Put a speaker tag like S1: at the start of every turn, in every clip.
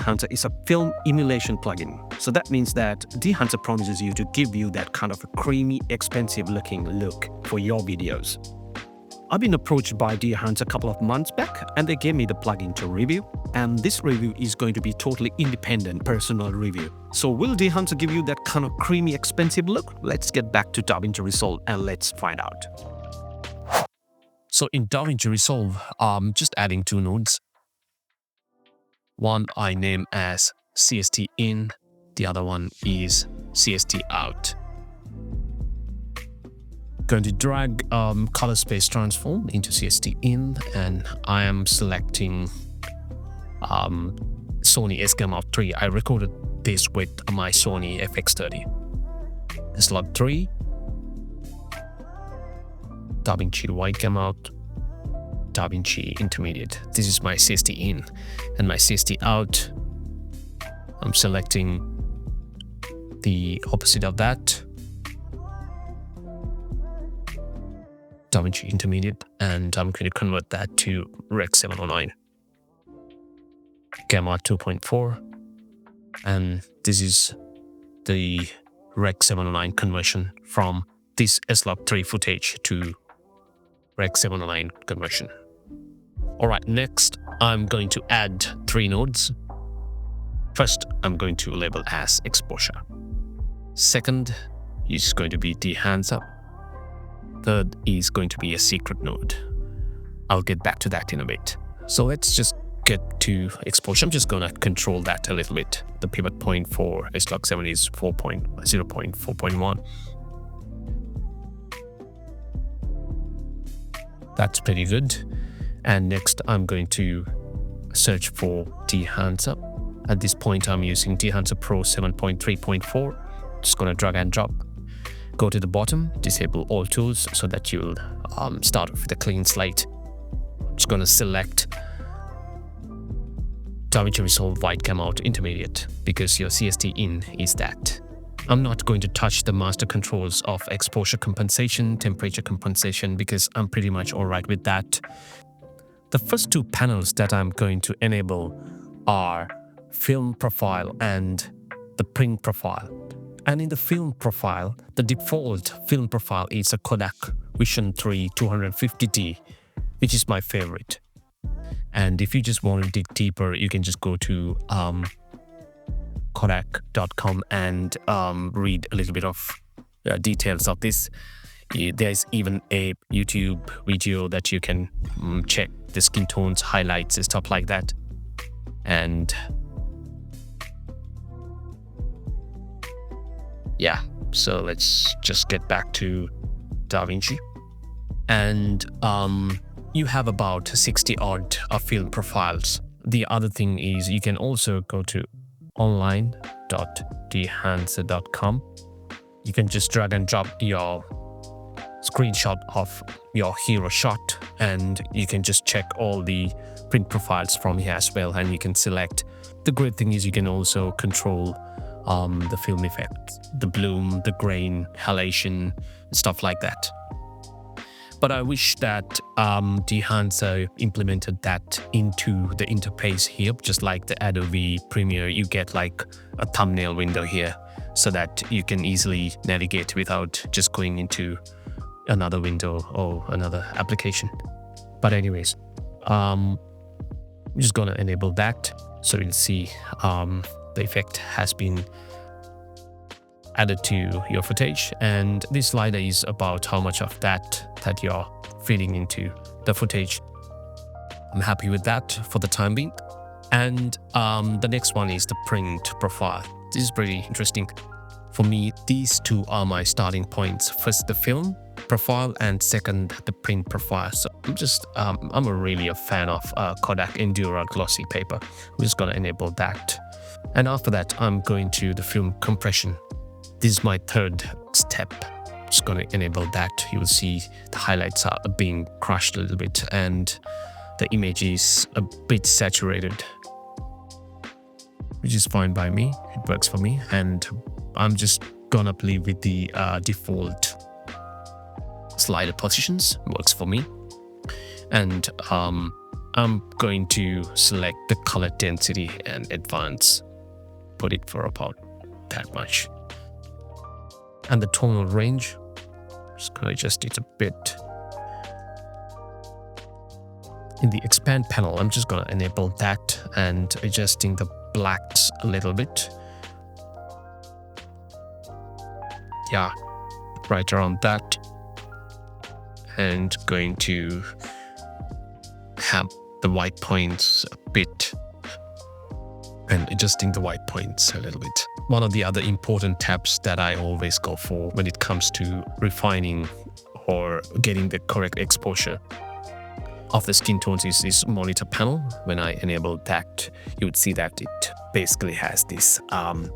S1: Dehancer is a film emulation plugin. So that means that Dehancer promises you to give you that kind of a creamy, expensive looking look for your videos. I've been approached by Dehancer a couple of months back and they gave me the plugin to review. And this review is going to be totally independent personal review. So will Dehancer give you that kind of creamy, expensive look? Let's get back to DaVinci Resolve and let's find out. So in DaVinci Resolve, I'm just adding two nodes. One I name as CST in, the other one is CST out. Going to drag color space transform into CST in, and I am selecting Sony SGAMAUT3. I recorded this with my Sony FX30. Slot 3, DaVinci Wide Gamout, DaVinci Intermediate. This is my CST in, and my CST out, I'm selecting the opposite of that, DaVinci Intermediate, and I'm going to convert that to Rec 709. Gamma 2.4, and this is the Rec 709 conversion from this S-Log3 footage to Rec 709 conversion. Alright, next I'm going to add 3 nodes. First, I'm going to label as exposure. Second is going to be Dehancer. Third is going to be a secret node. I'll get back to that in a bit. So let's just get to exposure. I'm just going to control that a little bit. The pivot point for S-Log7 is 0.4.1. That's pretty good. And next I'm going to search for Dehancer. At this point I'm using Dehancer Pro 7.3.4. Just going to drag and drop. Go to the bottom, disable all tools so that you'll start off with a clean slate. I'm just going to select DaVinci Resolve Wide Gamout Intermediate because your CST in is that. I'm not going to touch the master controls of exposure compensation, temperature compensation because I'm pretty much alright with that. The first 2 panels that I'm going to enable are film profile and the print profile. And in the film profile, the default film profile is a Kodak Vision 3 250D, which is my favorite. And if you just want to dig deeper, you can just go to Kodak.com and read a little bit of details of this. There's even a YouTube video that you can check the skin tones, highlights, and stuff like that. And yeah, so let's just get back to DaVinci. And you have about 60 odd film profiles. The other thing is you can also go to online.dehancer.com. You can just drag and drop your screenshot of your hero shot and you can just check all the print profiles from here as well, and you can select. The great thing is you can also control the film effect, the bloom, the grain, halation, stuff like that. But I wish that Dehancer implemented that into the interface here, just like the Adobe Premiere. You get like a thumbnail window here so that you can easily navigate without just going into another window or another application. But anyways, I'm just gonna enable that so you'll see the effect has been added to your footage, and this slider is about how much of that you're feeding into the footage. I'm happy with that for the time being. And the next one is the print profile. This is pretty interesting. For me, these two are my starting points. First, the film profile, and second, the print profile. So I'm really a fan of Kodak Endura glossy paper. I'm just gonna enable that. And after that, I'm going to the film compression. This is my third step. Just gonna enable that. You will see the highlights are being crushed a little bit and the image is a bit saturated, which is fine by me. It works for me, and I'm just gonna play with the default slider positions. Works for me. And I'm going to select the color density and advance, put it for about that much. And the tonal range, just going to adjust it a bit. In the expand panel, I'm just going to enable that and adjusting the blacks a little bit. Yeah, right around that. And going to have the white points a bit and adjusting the white points a little bit. One of the other important tabs that I always go for when it comes to refining or getting the correct exposure of the skin tones is this monitor panel. When I enable that, you would see that it basically has this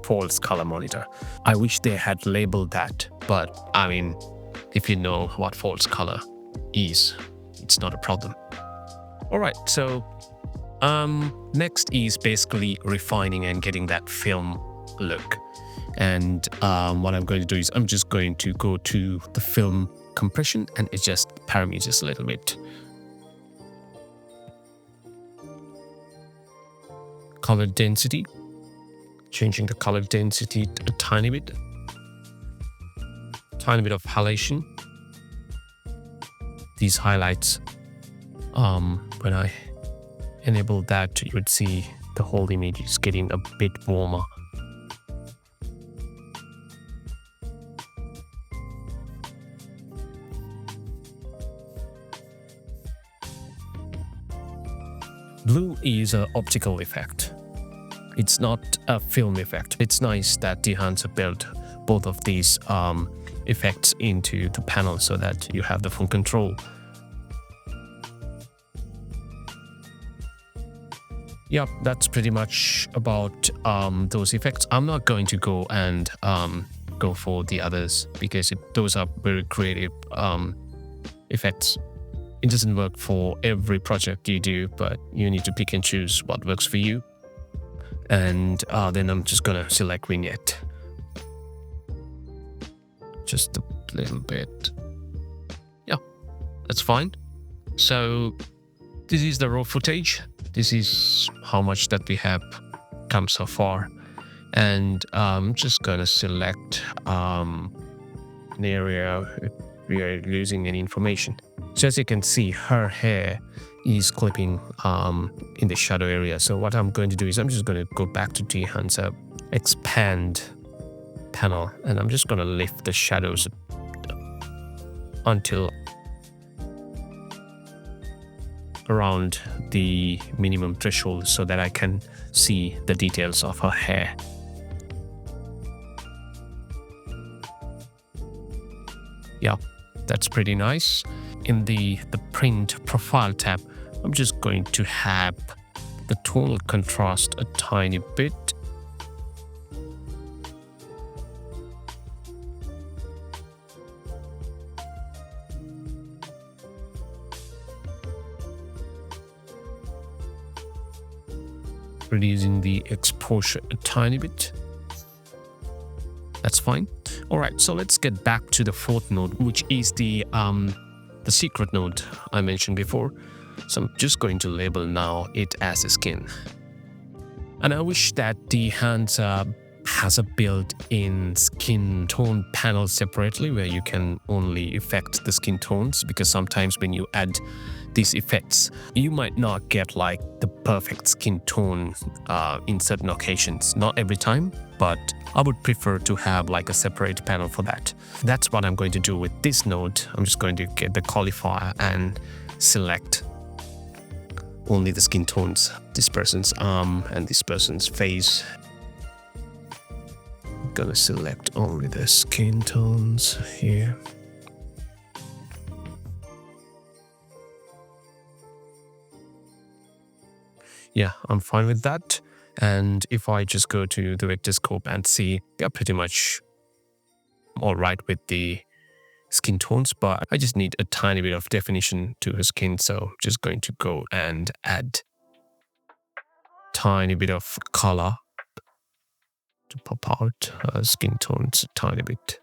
S1: false color monitor. I wish they had labeled that, but I mean, if you know what false color is, it's not a problem. All right, so next is basically refining and getting that film look. And what I'm going to do is I'm just going to go to the film compression and adjust parameters a little bit. Color density, changing the color density a tiny bit of halation. These highlights, when I enable that, you would see the whole image is getting a bit warmer. Blue is an optical effect. It's not a film effect. It's nice that Dehancer built both of these effects into the panel so that you have the full control. Yep, that's pretty much about those effects. I'm not going to go and go for the others because those are very creative effects. It doesn't work for every project you do, but you need to pick and choose what works for you. And then I'm just gonna select vignette. Just a little bit. Yeah, that's fine. So this is the raw footage. This is how much that we have come so far. And I'm just gonna select an area if we are losing any information. So as you can see, her hair is clipping in the shadow area. So what I'm going to do is I'm just going to go back to Dehancer, expand panel, and I'm just going to lift the shadows until around the minimum threshold so that I can see the details of her hair. Yeah, that's pretty nice. In the print profile tab, I'm just going to have the tonal contrast a tiny bit. Reducing the exposure a tiny bit. That's fine. All right, so let's get back to the fourth node, which is the secret node I mentioned before. So I'm just going to label now it as a skin. And I wish that Dehancer has a built-in skin tone panel separately where you can only affect the skin tones, because sometimes when you add these effects, you might not get like the perfect skin tone in certain occasions. Not every time, but I would prefer to have like a separate panel for that. That's what I'm going to do with this node. I'm just going to get the qualifier and select only the skin tones, this person's arm and this person's face. I'm gonna select only the skin tones here. Yeah, I'm fine with that. And if I just go to the vector scope and see, yeah, pretty much all right with the skin tones, but I just need a tiny bit of definition to her skin. So I'm just going to go and add tiny bit of color to pop out her skin tones a tiny bit.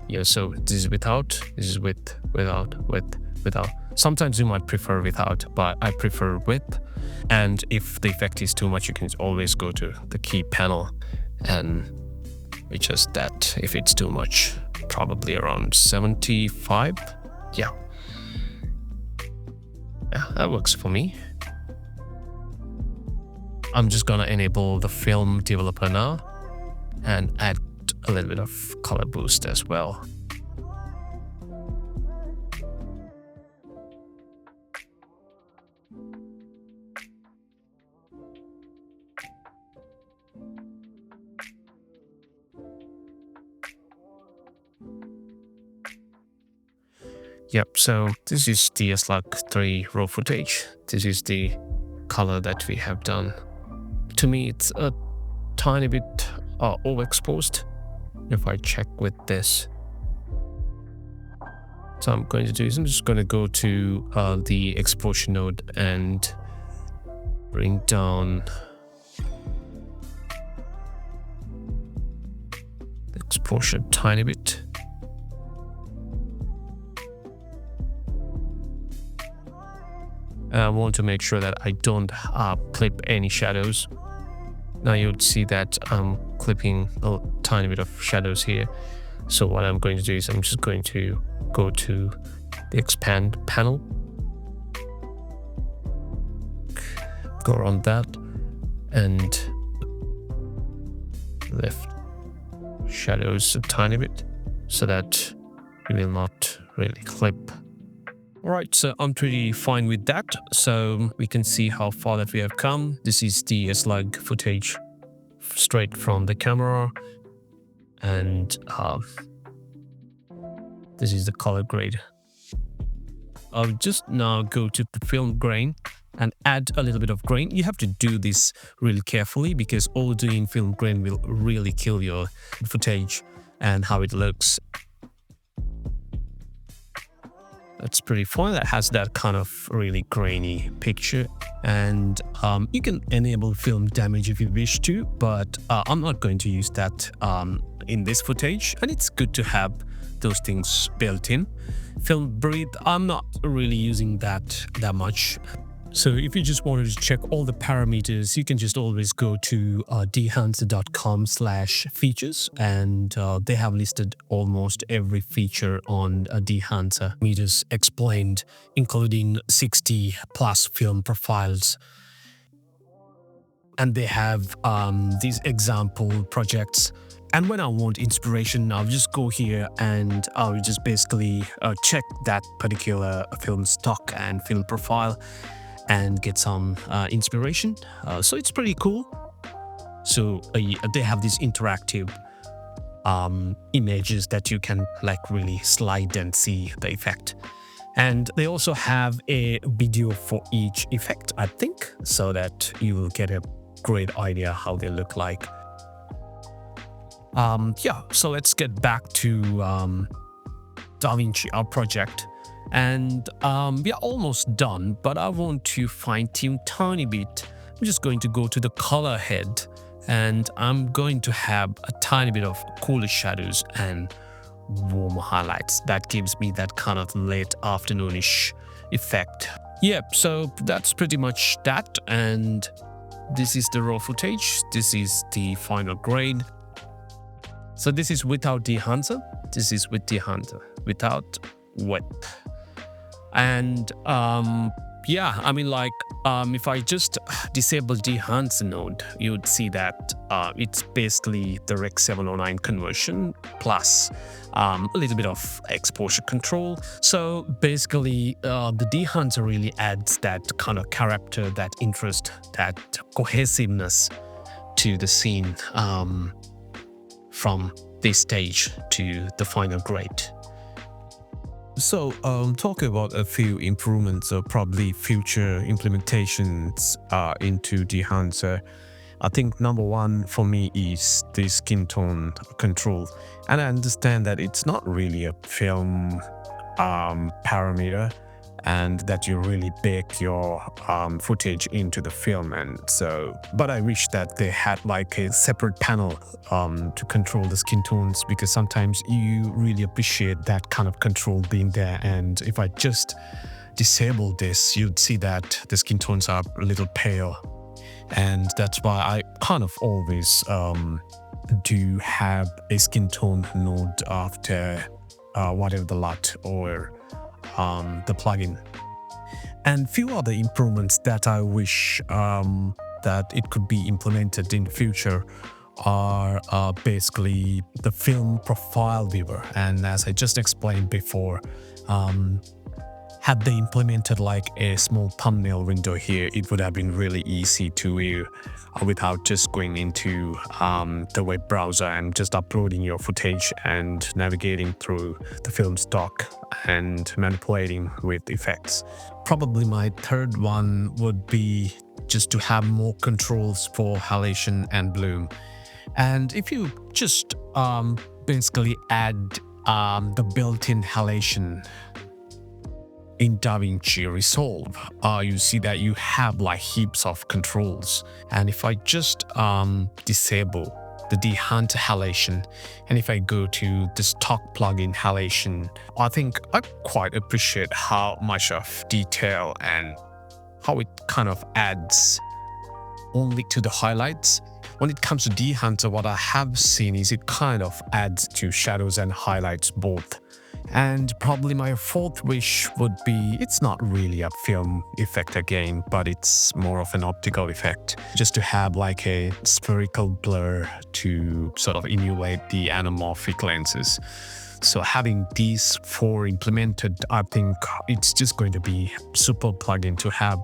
S1: Yeah, so this is without, this is with, without, with, without. Sometimes you might prefer without, but I prefer with. And if the effect is too much, you can always go to the key panel and adjust that if it's too much, probably around 75. Yeah, that works for me. I'm just gonna enable the film developer now and add a little bit of color boost as well. Yep, so this is the SLUG3 raw footage. This is the color that we have done. To me, it's a tiny bit overexposed if I check with this. So I'm going to do is I'm just going to go to the exposure node and bring down the exposure a tiny bit. I want to make sure that I don't clip any shadows. Now you'd see that I'm clipping a tiny bit of shadows here. So what I'm going to do is I'm just going to go to the expand panel, go around that and lift shadows a tiny bit so that it will not really clip. Alright, so I'm pretty fine with that. So we can see how far that we have come. This is the SLUG footage straight from the camera. And this is the color grade. I'll just now go to the film grain and add a little bit of grain. You have to do this really carefully because overdoing film grain will really kill your footage and how it looks. That's pretty fine. That has that kind of really grainy picture. And you can enable film damage if you wish to, but I'm not going to use that in this footage. And it's good to have those things built in. Film breathe, I'm not really using that much. So if you just wanted to check all the parameters, you can just always go to dehancer.com/features, and they have listed almost every feature on Dehancer. Meters explained, including 60 plus film profiles. And they have these example projects. And when I want inspiration, I'll just go here and I'll just basically check that particular film stock and film profile and get some inspiration. So it's pretty cool. So they have these interactive images that you can like really slide and see the effect. And they also have a video for each effect, I think, so that you will get a great idea how they look like. Yeah, so let's get back to DaVinci, our project. And we are almost done, but I want to fine-tune tiny bit. I'm just going to go to the color head and I'm going to have a tiny bit of cooler shadows and warm highlights. That gives me that kind of late afternoonish effect. Yep, so that's pretty much that. And this is the raw footage. This is the final grade. So this is without Dehancer. This is with Dehancer, without wet. And yeah, I mean, like if I just disable Dehancer node, you would see that it's basically the Rec 709 conversion plus a little bit of exposure control. So basically the Dehancer really adds that kind of character, that interest, that cohesiveness to the scene from this stage to the final grade.
S2: So, talking about a few improvements or probably future implementations into Dehancer, I think number one for me is the skin tone control. And I understand that it's not really a film parameter and that you really bake your footage into the film. And so, but I wish that they had like a separate panel to control the skin tones, because sometimes you really appreciate that kind of control being there. And if I just disable this, you'd see that the skin tones are a little pale. And that's why I kind of always do have a skin tone node after whatever the LUT or the plugin. And few other improvements that I wish that it could be implemented in the future are basically the film profile viewer. And as I just explained before, had they implemented like a small thumbnail window here, it would have been really easy to view without just going into the web browser and just uploading your footage and navigating through the film stock and manipulating with effects. Probably my third one would be just to have more controls for halation and bloom. And if you just basically add the built-in halation in DaVinci Resolve, you see that you have like heaps of controls. And if I just disable the Dehancer halation, and if I go to the stock plugin halation, I think I quite appreciate how much of detail and how it kind of adds only to the highlights. When it comes to Dehancer, what I have seen is it kind of adds to shadows and highlights both. And probably my fourth wish would be, it's not really a film effect again, but it's more of an optical effect, just to have like a spherical blur to sort of emulate the anamorphic lenses. So having these four implemented, I think it's just going to be super plugin to have.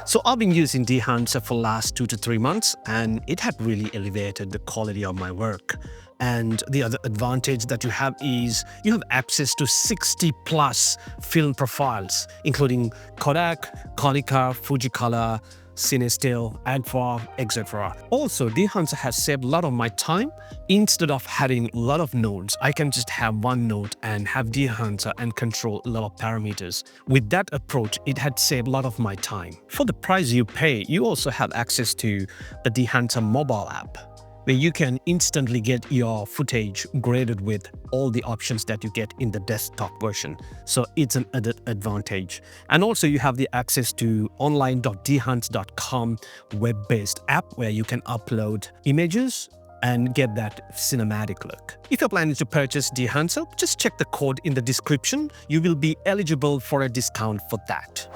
S1: So I've been using Dehancer for the last 2 to 3 months, and it had really elevated the quality of my work. And the other advantage that you have is you have access to 60 plus film profiles, including Kodak, Konica, Fujicolor, CineStill, Agfa, etc. Also, Dehancer has saved a lot of my time. Instead of having a lot of nodes, I can just have one node and have Dehancer and control a lot of parameters. With that approach, it had saved a lot of my time. For the price you pay, you also have access to the Dehancer mobile app, where you can instantly get your footage graded with all the options that you get in the desktop version. So it's an added advantage. And also you have the access to online.dehancer.com web-based app where you can upload images and get that cinematic look. If you're planning to purchase Dehancer, just check the code in the description. You will be eligible for a discount for that.